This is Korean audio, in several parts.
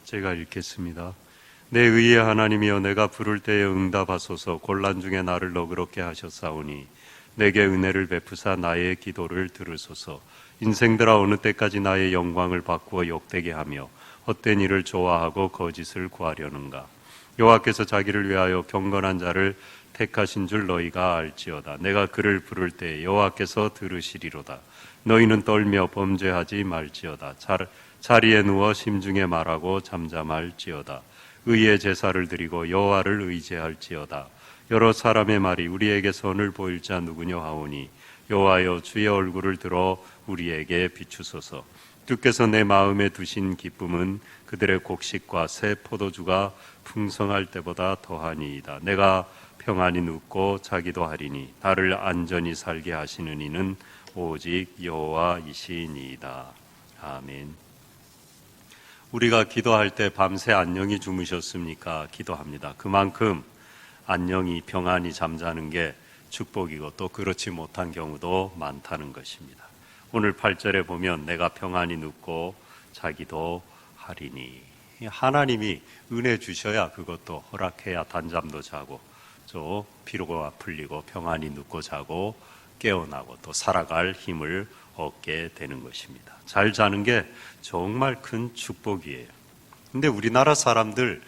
제가 읽겠습니다. 내 의의 하나님이여, 내가 부를 때에 응답하소서. 곤란 중에 나를 너그럽게 하셨사오니 내게 은혜를 베푸사 나의 기도를 들으소서. 인생들아, 어느 때까지 나의 영광을 바꾸어 욕되게 하며 헛된 일을 좋아하고 거짓을 구하려는가. 여호와께서 자기를 위하여 경건한 자를 택하신 줄 너희가 알지어다. 내가 그를 부를 때 여호와께서 들으시리로다. 너희는 떨며 범죄하지 말지어다. 자리에 누워 심중에 말하고 잠잠할지어다. 의의 제사를 드리고 여호와를 의지할지어다. 여러 사람의 말이 우리에게 선을 보일 자 누구냐 하오니 여호와여, 주의 얼굴을 들어 우리에게 비추소서. 주께서 내 마음에 두신 기쁨은 그들의 곡식과 새 포도주가 풍성할 때보다 더하니이다. 내가 평안히 눕고 자기도 하리니 나를 안전히 살게 하시는 이는 오직 여호와이시니이다. 아멘. 우리가 기도할 때 밤새 안녕히 주무셨습니까? 기도합니다. 그만큼 안녕히 평안히 잠자는 게 축복이고 또 그렇지 못한 경우도 많다는 것입니다. 오늘 8절에 보면 내가 평안히 눕고 자기도 하리니, 하나님이 은혜 주셔야 그것도 허락해야 단잠도 자고 또 피로가 풀리고 평안히 눕고 자고 깨어나고 또 살아갈 힘을 얻게 되는 것입니다. 잘 자는 게 정말 큰 축복이에요. 근데 우리나라 사람들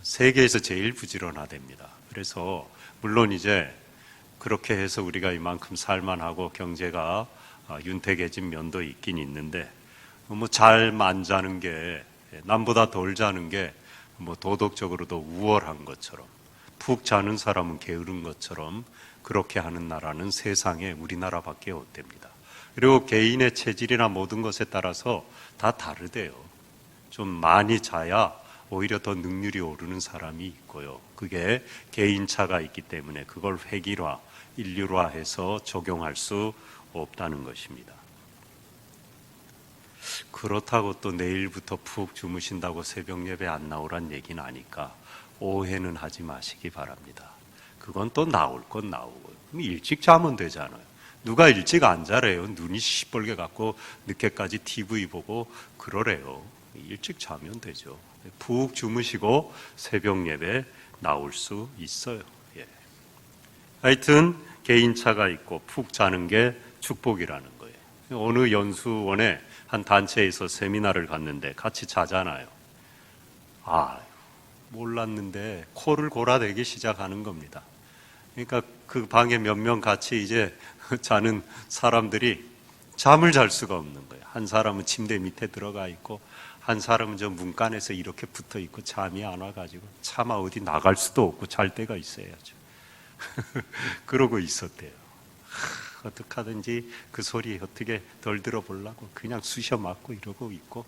세계에서 제일 부지런하답니다. 그래서 물론 이제 그렇게 해서 우리가 이만큼 살만하고 경제가 윤택해진 면도 있긴 있는데, 뭐 잘 안 자는 게, 남보다 덜 자는 게 뭐 도덕적으로도 우월한 것처럼, 푹 자는 사람은 게으른 것처럼 그렇게 하는 나라는 세상에 우리나라밖에 없답니다. 그리고 개인의 체질이나 모든 것에 따라서 다 다르대요. 좀 많이 자야 오히려 더 능률이 오르는 사람이 있고요. 그게 개인차가 있기 때문에 그걸 획일화, 인류화해서 적용할 수 없다는 것입니다. 그렇다고 또 내일부터 푹 주무신다고 새벽 예배 안 나오란 얘기는 아니까 오해는 하지 마시기 바랍니다. 그건 또 나올 건 나오고요. 그럼 일찍 자면 되잖아요. 누가 일찍 안 자래요? 눈이 시뻘게 갖고 늦게까지 TV 보고 그러래요. 일찍 자면 되죠. 푹 주무시고 새벽 예배 나올 수 있어요. 예. 하여튼 개인차가 있고 푹 자는 게 축복이라는 거예요. 어느 연수원에 한 단체에서 세미나를 갔는데 같이 자잖아요. 몰랐는데 코를 골아대기 시작하는 겁니다. 그러니까 그 방에 몇 명 같이 이제 자는 사람들이 잠을 잘 수가 없는 거예요. 한 사람은 침대 밑에 들어가 있고 한 사람은 저 문간에서 이렇게 붙어 있고 잠이 안 와가지고 차마 어디 나갈 수도 없고 잘 때가 있어야죠. 그러고 있었대요. 어떡하든지 그 소리 어떻게 덜 들어보려고 그냥 쑤셔 맞고 이러고 있고,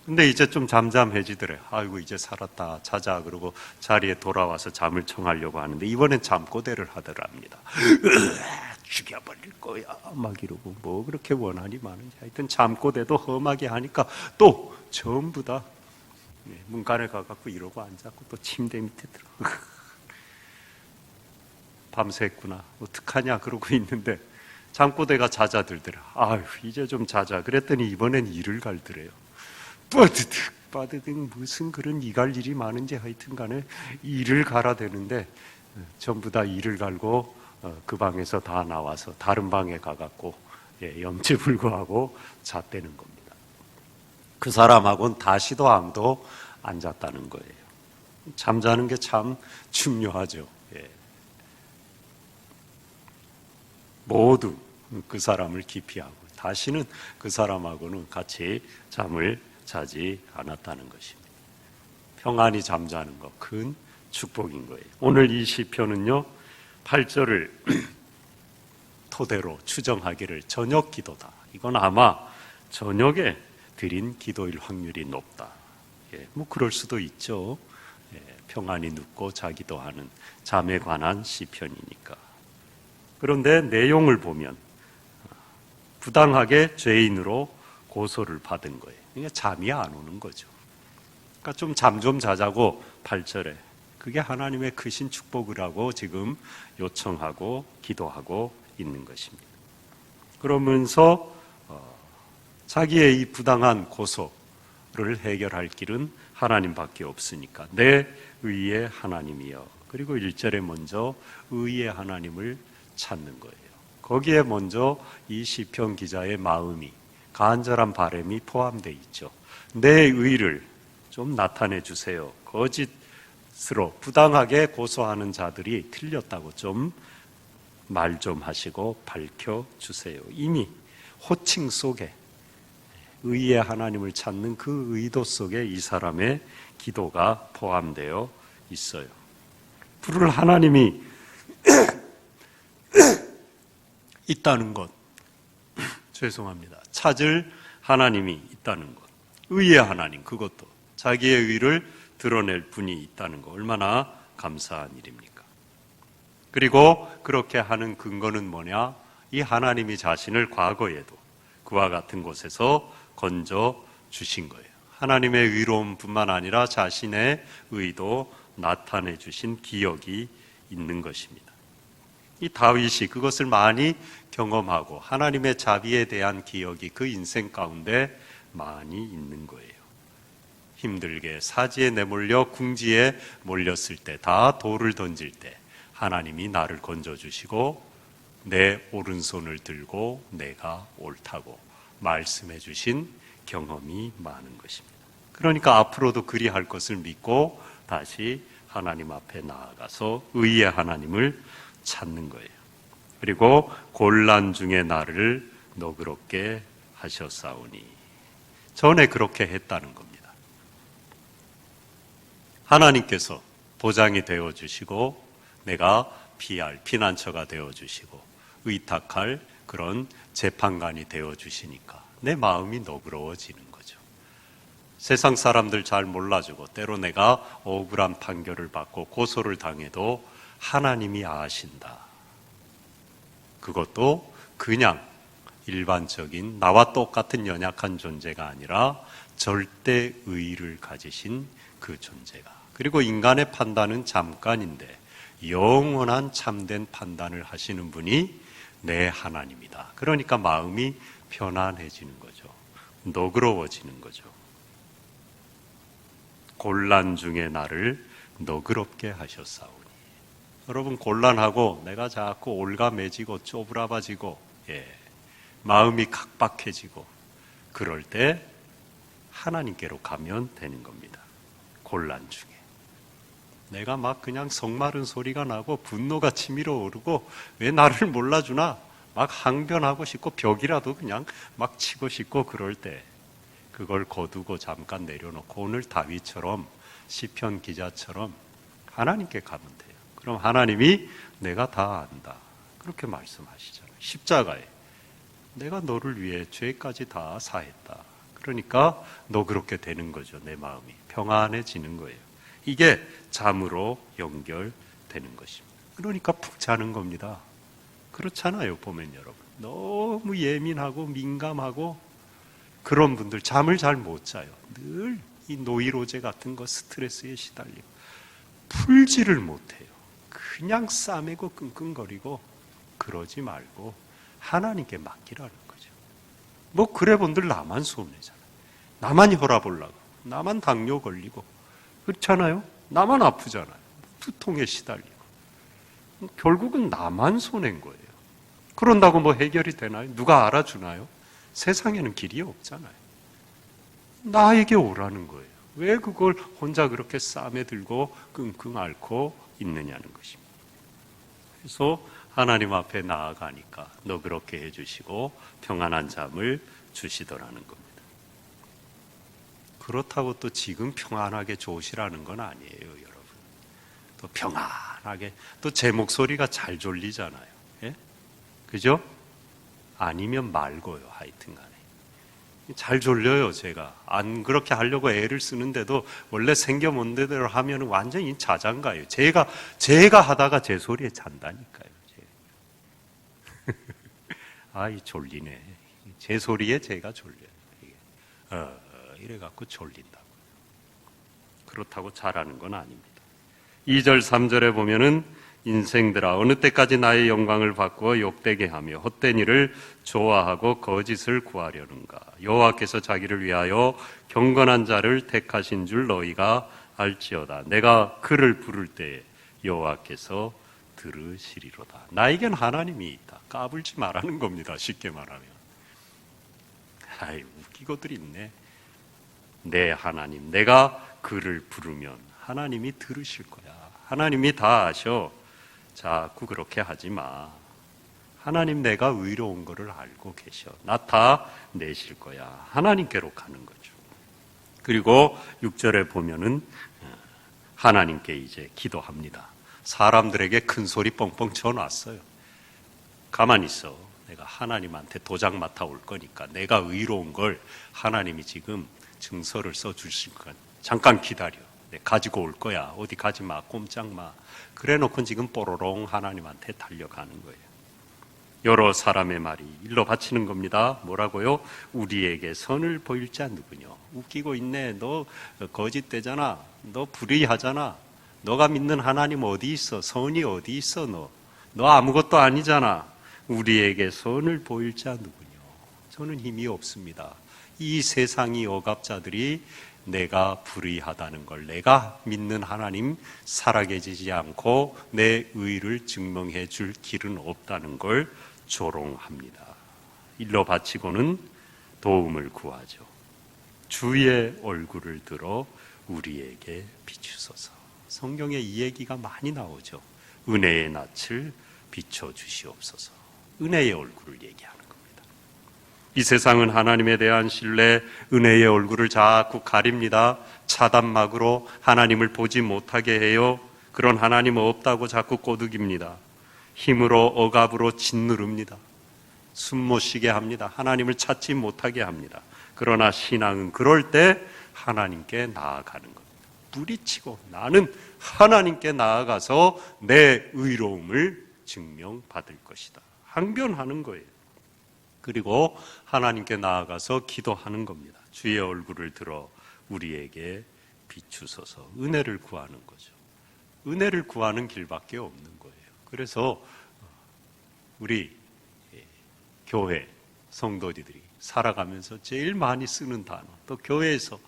근데 이제 좀 잠잠해지더래. 아이고 이제 살았다 자자 그러고 자리에 돌아와서 잠을 청하려고 하는데 이번엔 잠꼬대를 하더랍니다. 죽여버릴 거야 막 이러고, 뭐 그렇게 원한이 많은지. 하여튼 잠꼬대도 험하게 하니까 또 전부 다 문간에 가갖고 이러고 앉았고 또 침대 밑에 들어. 밤새했구나 어떡하냐 그러고 있는데 잠꼬대가 잦아들더라. 아유 이제 좀 자자 그랬더니 이번엔 이를 갈더래요. 빠드득 무슨 그런 이갈 일이 많은지 하여튼 간에 이를 갈아대는데 전부 다 이를 갈고 그 방에서 다 나와서 다른 방에 가갖고 염치불구하고 잤다는 겁니다. 그 사람하고는 다시도 아무도 안 잤다는 거예요. 잠자는 게 참 중요하죠. 모두 그 사람을 기피하고 다시는 그 사람하고는 같이 잠을 자지 않았다는 것입니다. 평안히 잠자는 것 큰 축복인 거예요. 오늘 이 시편은요 8절을 토대로 추정하기를 저녁 기도다. 이건 아마 저녁에 드린 기도일 확률이 높다. 뭐 그럴 수도 있죠. 평안히 눕고 자기도 하는 잠에 관한 시편이니까. 그런데 내용을 보면 부당하게 죄인으로 고소를 받은 거예요. 그러니까 잠이 안 오는 거죠. 그러니까 좀 잠 좀 자자고 8절에 그게 하나님의 크신 축복이라고 지금 요청하고 기도하고 있는 것입니다. 그러면서 자기의 이 부당한 고소, 해결할 길은 하나님밖에 없으니까 내 의의 하나님이여. 그리고 1절에 먼저 의의 하나님을 찾는 거예요. 거기에 먼저 이 시편 기자의 마음이, 간절한 바람이 포함되어 있죠. 내 의를 좀 나타내 주세요. 거짓으로 부당하게 고소하는 자들이 틀렸다고 좀 말 좀 하시고 밝혀주세요. 이미 호칭 속에 의의 하나님을 찾는 그 의도 속에 이 사람의 기도가 포함되어 있어요. 부를 하나님이 있다는 것, 죄송합니다. 찾을 하나님이 있다는 것, 의의 하나님, 그것도 자기의 의를 드러낼 분이 있다는 것, 얼마나 감사한 일입니까? 그리고 그렇게 하는 근거는 뭐냐? 이 하나님이 자신을 과거에도 그와 같은 곳에서 건져 주신 거예요. 하나님의 의로움뿐만 아니라 자신의 의도 나타내 주신 기억이 있는 것입니다. 이 다윗이 그것을 많이 경험하고 하나님의 자비에 대한 기억이 그 인생 가운데 많이 있는 거예요. 힘들게 사지에 내몰려 궁지에 몰렸을 때, 다 돌을 던질 때 하나님이 나를 건져주시고 내 오른손을 들고 내가 옳다고 말씀해 주신 경험이 많은 것입니다. 그러니까 앞으로도 그리할 것을 믿고 다시 하나님 앞에 나아가서 의의 하나님을 찾는 거예요. 그리고 곤란 중에 나를 너그럽게 하셨사오니, 전에 그렇게 했다는 겁니다. 하나님께서 보장이 되어주시고 내가 피할 피난처가 되어주시고 의탁할 그런 재판관이 되어주시니까 내 마음이 너그러워지는 거죠. 세상 사람들 잘 몰라주고 때로 내가 억울한 판결을 받고 고소를 당해도 하나님이 아신다. 그것도 그냥 일반적인 나와 똑같은 연약한 존재가 아니라 절대 의의를 가지신 그 존재가, 그리고 인간의 판단은 잠깐인데 영원한 참된 판단을 하시는 분이 내 하나님이다. 그러니까 마음이 편안해지는 거죠. 너그러워지는 거죠. 곤란 중에 나를 너그럽게 하셨사오니. 여러분, 곤란하고 내가 자꾸 올가매지고 쪼부라봐지고 마음이 각박해지고 그럴 때 하나님께로 가면 되는 겁니다. 곤란 중에 내가 막 그냥 성마른 소리가 나고 분노가 치밀어 오르고 왜 나를 몰라주나 막 항변하고 싶고 벽이라도 그냥 막 치고 싶고 그럴 때 그걸 거두고 잠깐 내려놓고 오늘 다윗처럼 시편 기자처럼 하나님께 가면 돼요. 그럼 하나님이 내가 다 안다 그렇게 말씀하시잖아요. 십자가에 내가 너를 위해 죄까지 다 사했다. 그러니까 너 그렇게 되는 거죠. 내 마음이 평안해지는 거예요. 이게 잠으로 연결되는 것입니다. 그러니까 푹 자는 겁니다. 그렇잖아요. 보면 여러분 너무 예민하고 민감하고 그런 분들 잠을 잘 못 자요. 늘 이 노이로제 같은 거 스트레스에 시달리고 풀지를 못해요. 그냥 싸매고 끙끙거리고 그러지 말고 하나님께 맡기라는 거죠. 뭐 그래 본들 나만 손해잖아요. 나만 혈압 올라가고 나만 당뇨 걸리고 그렇잖아요. 나만 아프잖아요. 두통에 시달리고 결국은 나만 손해인 거예요. 그런다고 뭐 해결이 되나요? 누가 알아주나요? 세상에는 길이 없잖아요. 나에게 오라는 거예요. 왜 그걸 혼자 그렇게 싸매 들고 끙끙 앓고 있느냐는 것입니다. 그래서 하나님 앞에 나아가니까 너 그렇게 해주시고 평안한 잠을 주시더라는 겁니다. 그렇다고 또 지금 평안하게 좋으시라는 건 아니에요, 여러분. 또 평안하게 또 제 목소리가 잘 졸리잖아요. 예? 그죠? 아니면 말고요, 하여튼 간에. 잘 졸려요, 제가. 안 그렇게 하려고 애를 쓰는데도 원래 생겨본 대로 하면 완전히 자장가예요. 제가 하다가 제 소리에 잔다니까요. 아이, 졸리네. 제 소리에 제가 졸려요. 이래갖고 졸린다고. 그렇다고 잘하는 건 아닙니다. 2절, 3절에 보면은 인생들아 어느 때까지 나의 영광을 바꾸어 욕되게 하며 헛된 일을 좋아하고 거짓을 구하려는가. 여호와께서 자기를 위하여 경건한 자를 택하신 줄 너희가 알지어다. 내가 그를 부를 때에 여호와께서 들으시리로다. 나에겐 하나님이 있다. 까불지 말라는 겁니다. 쉽게 말하면. 아이, 웃기고들 있네. 내 하나님, 내가 그를 부르면 하나님이 들으실 거야. 하나님이 다 아셔. 자꾸 그렇게 하지 마. 하나님 내가 의로운 거를 알고 계셔. 나타내실 거야. 하나님께로 가는 거죠. 그리고 6절에 보면은 하나님께 이제 기도합니다. 사람들에게 큰 소리 뻥뻥 쳐놨어요. 가만히 있어. 내가 하나님한테 도장 맡아 올 거니까 내가 의로운 걸 하나님이 지금 증서를 써 주실 거야. 잠깐 기다려. 가지고 올 거야. 어디 가지 마. 꼼짝 마. 그래 놓고 지금 뽀로롱 하나님한테 달려가는 거예요. 여러 사람의 말이 일러 바치는 겁니다. 뭐라고요? 우리에게 선을 보일 자 누구냐. 웃기고 있네. 너 거짓되잖아. 너 불의하잖아. 너가 믿는 하나님 어디 있어? 선이 어디 있어? 너 아무것도 아니잖아. 우리에게 선을 보일 자 누구냐. 저는 힘이 없습니다. 이 세상이 억압자들이 내가 불의하다는 걸, 내가 믿는 하나님 살아계시지 않고 내 의를 증명해 줄 길은 없다는 걸 조롱합니다. 일러 바치고는 도움을 구하죠. 주의 얼굴을 들어 우리에게 비추소서. 성경에 이 얘기가 많이 나오죠. 은혜의 낯을 비춰주시옵소서. 은혜의 얼굴을 얘기하는 겁니다. 이 세상은 하나님에 대한 신뢰, 은혜의 얼굴을 자꾸 가립니다. 차단막으로 하나님을 보지 못하게 해요. 그런 하나님 없다고 자꾸 꼬드깁니다. 힘으로 억압으로 짓누릅니다. 숨 못 쉬게 합니다. 하나님을 찾지 못하게 합니다. 그러나 신앙은 그럴 때 하나님께 나아가는 겁니다. 뿌리치고 나는 하나님께 나아가서 내 의로움을 증명받을 것이다. 항변하는 거예요. 그리고 하나님께 나아가서 기도하는 겁니다. 주의 얼굴을 들어 우리에게 비추소서. 은혜를 구하는 거죠. 은혜를 구하는 길밖에 없는 거예요. 그래서 우리 교회 성도들이 살아가면서 제일 많이 쓰는 단어, 또 교회에서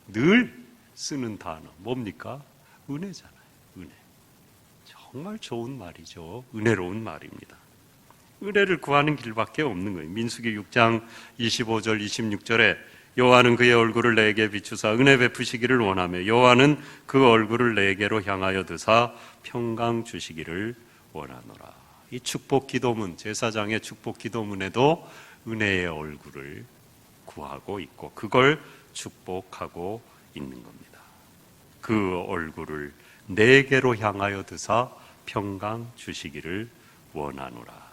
늘 쓰는 단어 뭡니까? 은혜잖아요. 은혜. 정말 좋은 말이죠. 은혜로운 말입니다. 은혜를 구하는 길밖에 없는 거예요. 민수기 6장 25절 26절에 여호와는 그의 얼굴을 내게 비추사 은혜 베푸시기를 원하며 여호와는 그 얼굴을 내게로 향하여 드사 평강 주시기를 원하노라. 이 축복 기도문, 제사장의 축복 기도문에도 은혜의 얼굴을 구하고 있고 그걸 축복하고 있는 겁니다. 그 얼굴을 내게로 향하여 드사 평강 주시기를 원하노라.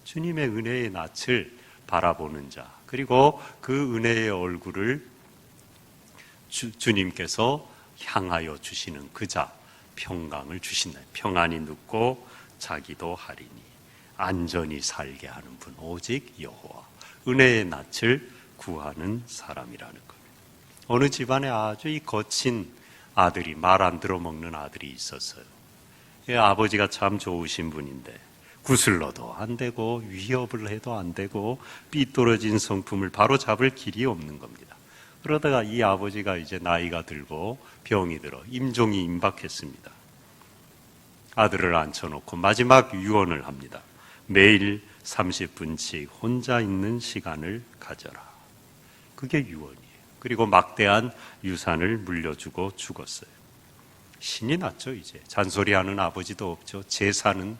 주님의 은혜의 낯을 바라보는 자, 그리고 그 은혜의 얼굴을 주님께서 향하여 주시는 그 자, 평강을 주신다. 평안히 눕고 자기도 하리니 안전히 살게 하는 분 오직 여호와. 은혜의 낯을 구하는 사람이라는 겁니다. 어느 집안에 아주 이 거친 아들이, 말 안 들어먹는 아들이 있었어요. 아버지가 참 좋으신 분인데 구슬러도 안 되고 위협을 해도 안 되고 삐뚤어진 성품을 바로 잡을 길이 없는 겁니다. 그러다가 이 아버지가 이제 나이가 들고 병이 들어 임종이 임박했습니다. 아들을 앉혀놓고 마지막 유언을 합니다. 매일 30분씩 혼자 있는 시간을 가져라. 그게 유언이에요. 그리고 막대한 유산을 물려주고 죽었어요. 신이 났죠. 이제 잔소리하는 아버지도 없죠. 제사는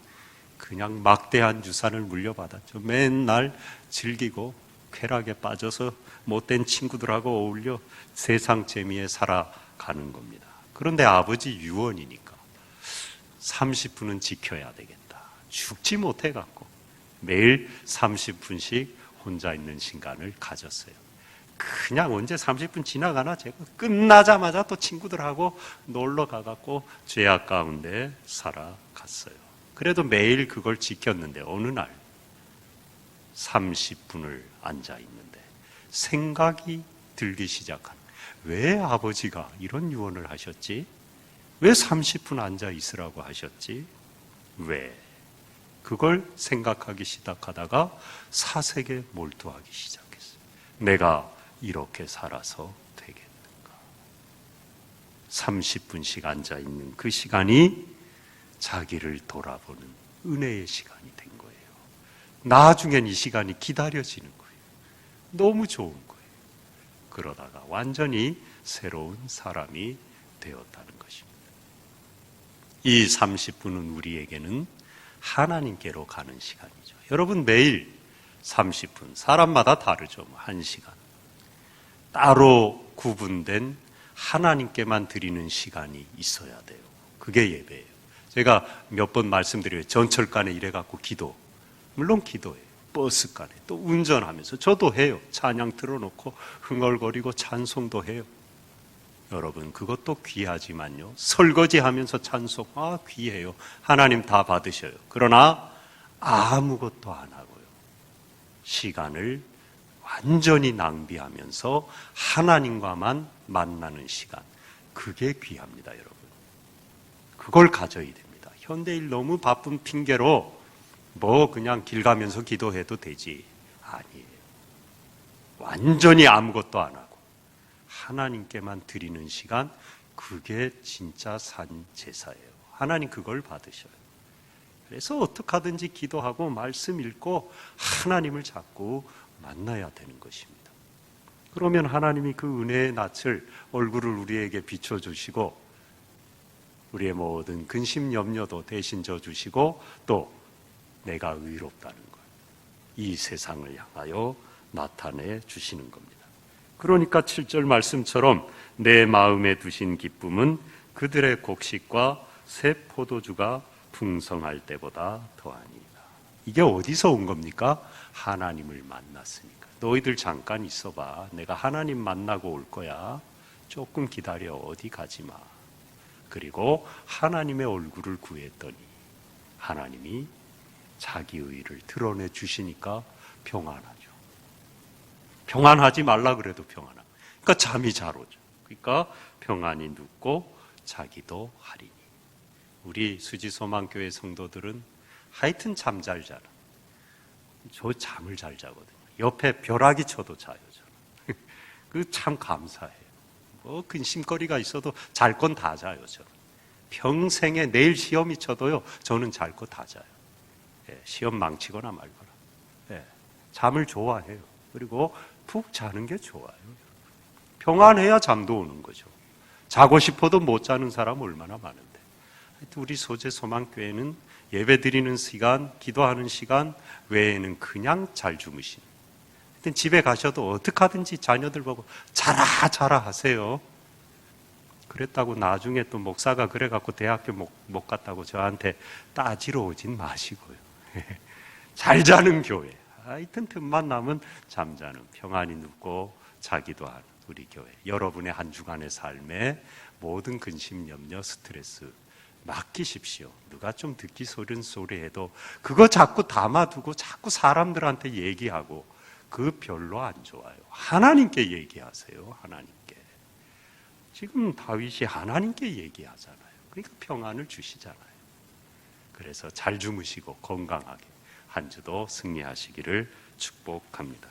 그냥 막대한 유산을 물려받았죠. 맨날 즐기고 쾌락에 빠져서 못된 친구들하고 어울려 세상 재미에 살아가는 겁니다. 그런데 아버지 유언이니까 30분은 지켜야 되겠다. 죽지 못해갖고 매일 30분씩 혼자 있는 시간을 가졌어요. 그냥 언제 30분 지나가나 제가 끝나자마자 또 친구들하고 놀러 가갖고 죄악 가운데 살아갔어요. 그래도 매일 그걸 지켰는데 어느 날 30분을 앉아 있는데 생각이 들기 시작한, 왜 아버지가 이런 유언을 하셨지? 왜 30분 앉아 있으라고 하셨지? 왜? 그걸 생각하기 시작하다가 사색에 몰두하기 시작했어요. 내가 이렇게 살아서 되겠는가? 30분씩 앉아있는 그 시간이 자기를 돌아보는 은혜의 시간이 된 거예요. 나중엔 이 시간이 기다려지는 거예요. 너무 좋은 거예요. 그러다가 완전히 새로운 사람이 되었다는 것입니다. 이 30분은 우리에게는 하나님께로 가는 시간이죠. 여러분 매일 30분, 사람마다 다르죠. 1시간. 따로 구분된 하나님께만 드리는 시간이 있어야 돼요. 그게 예배예요. 제가 몇 번 말씀드려요. 전철간에 이래갖고 기도. 물론 기도해요. 버스간에 또 운전하면서 저도 해요. 찬양 틀어놓고 흥얼거리고 찬송도 해요. 여러분 그것도 귀하지만요. 설거지하면서 찬송, 귀해요. 하나님 다 받으셔요. 그러나 아무것도 안 하고요. 시간을 완전히 낭비하면서 하나님과만 만나는 시간. 그게 귀합니다, 여러분. 그걸 가져야 됩니다. 현대일 너무 바쁜 핑계로 그냥 길 가면서 기도해도 되지. 아니에요. 완전히 아무것도 안 하고 하나님께만 드리는 시간, 그게 진짜 산 제사예요. 하나님 그걸 받으셔요. 그래서 어떻게 하든지 기도하고 말씀 읽고 하나님을 자꾸 만나야 되는 것입니다. 그러면 하나님이 그 은혜의 낯을, 얼굴을 우리에게 비춰주시고 우리의 모든 근심 염려도 대신 져주시고 또 내가 의롭다는 것, 이 세상을 향하여 나타내 주시는 겁니다. 그러니까 7절 말씀처럼 내 마음에 두신 기쁨은 그들의 곡식과 새 포도주가 풍성할 때보다 더하니이다. 이게 어디서 온 겁니까? 하나님을 만났으니까. 너희들 잠깐 있어봐. 내가 하나님 만나고 올 거야. 조금 기다려. 어디 가지 마. 그리고 하나님의 얼굴을 구했더니 하나님이 자기 의를 드러내 주시니까 평안하죠. 평안하지 말라 그래도 평안하고. 그러니까 잠이 잘 오죠. 그러니까 평안이 눕고 자기도 하리니. 우리 수지소망교회 성도들은 하여튼 잠 잘 자라. 저 잠을 잘 자거든요. 옆에 벼락이 쳐도 자요. 저는. 그 참 감사해요. 근심거리가 있어도 잘 건 다 자요. 저는. 평생에 내일 시험이 쳐도요. 저는 잘 거 다 자요. 시험 망치거나 말거나. 잠을 좋아해요. 그리고 푹 자는 게 좋아요. 평안해야 잠도 오는 거죠. 자고 싶어도 못 자는 사람 얼마나 많은데. 하여튼 우리 소재소망교회는 예배 드리는 시간, 기도하는 시간 외에는 그냥 잘 주무시는. 하여튼 집에 가셔도 어떻게 하든지 자녀들 보고 자라 하세요. 그랬다고 나중에 또 목사가 그래갖고 대학교 못 갔다고 저한테 따지러 오진 마시고요. 잘 자는 교회. 하여튼 틈만 나면 잠자는, 평안이 눕고 자기도 하는 우리 교회. 여러분의 한 주간의 삶에 모든 근심, 염려, 스트레스 맡기십시오. 누가 좀 듣기 싫은 소리 해도 그거 자꾸 담아두고 자꾸 사람들한테 얘기하고 그 별로 안 좋아요. 하나님께 얘기하세요. 하나님께. 지금 다윗이 하나님께 얘기하잖아요. 그러니까 평안을 주시잖아요. 그래서 잘 주무시고 건강하게 한 주도 승리하시기를 축복합니다.